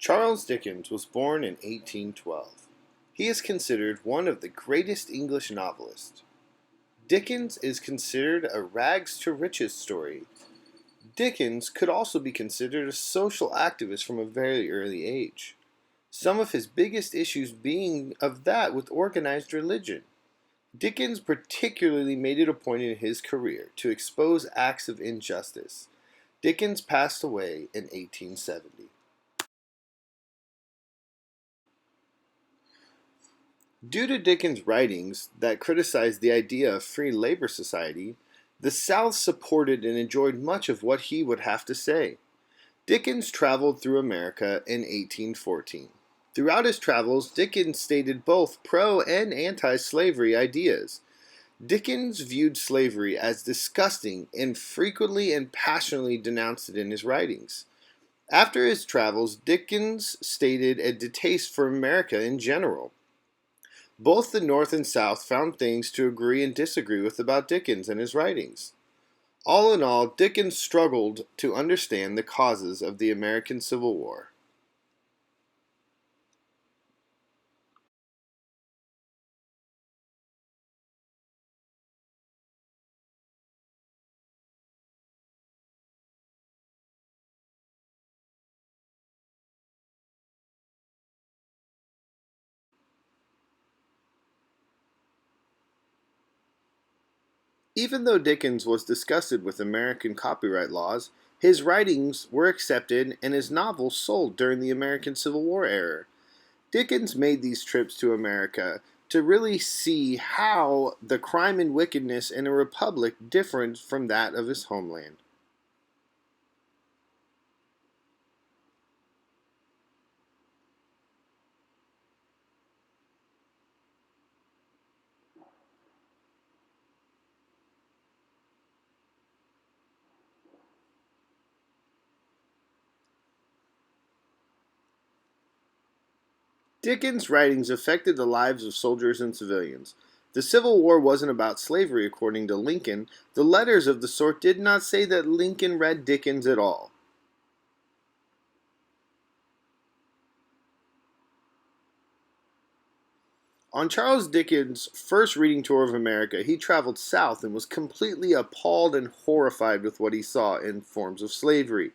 Charles Dickens was born in 1812. He is considered one of the greatest English novelists. Dickens is considered a rags to riches story. Dickens could also be considered a social activist from a very early age. Some of his biggest issues being of that with organized religion. Dickens particularly made it a point in his career to expose acts of injustice. Dickens passed away in 1870. Due to Dickens' writings that criticized the idea of free labor society, the South supported and enjoyed much of what he would have to say. Dickens traveled through America in 1814. Throughout his travels, Dickens stated both pro and anti-slavery ideas. Dickens viewed slavery as disgusting and frequently and passionately denounced it in his writings. After his travels, Dickens stated a distaste for America in general. Both the North and South found things to agree and disagree with about Dickens and his writings. All in all, Dickens struggled to understand the causes of the American Civil War. Even though Dickens was disgusted with American copyright laws, his writings were accepted and his novels sold during the American Civil War era. Dickens made these trips to America to really see how the crime and wickedness in a republic differed from that of his homeland. Dickens' writings affected the lives of soldiers and civilians. The Civil War wasn't about slavery, according to Lincoln. The letters of the sort did not say that Lincoln read Dickens at all. On Charles Dickens' first reading tour of America, he traveled south and was completely appalled and horrified with what he saw in forms of slavery.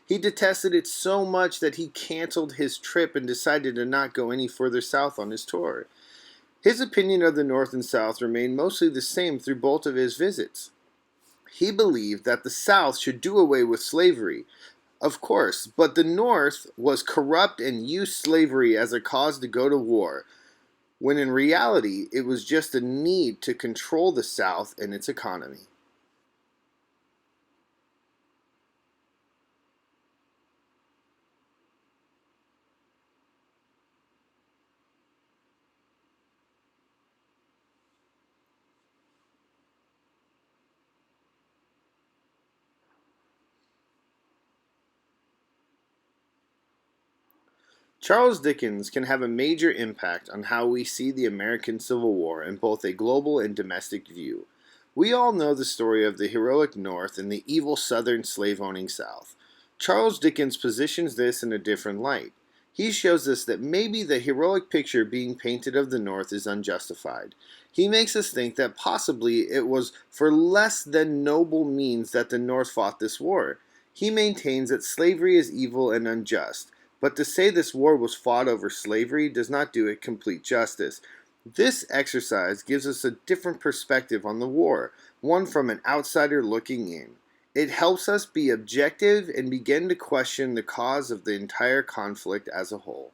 He detested it so much that he canceled his trip and decided to not go any further south on his tour. His opinion of the North and South remained mostly the same through both of his visits. He believed that the South should do away with slavery, of course, but the North was corrupt and used slavery as a cause to go to war, when in reality it was just a need to control the South and its economy. Charles Dickens can have a major impact on how we see the American Civil War in both a global and domestic view. We all know the story of the heroic North and the evil Southern slave-owning South. Charles Dickens positions this in a different light. He shows us that maybe the heroic picture being painted of the North is unjustified. He makes us think that possibly it was for less than noble means that the North fought this war. He maintains that slavery is evil and unjust. But to say this war was fought over slavery does not do it complete justice. This exercise gives us a different perspective on the war, one from an outsider looking in. It helps us be objective and begin to question the cause of the entire conflict as a whole.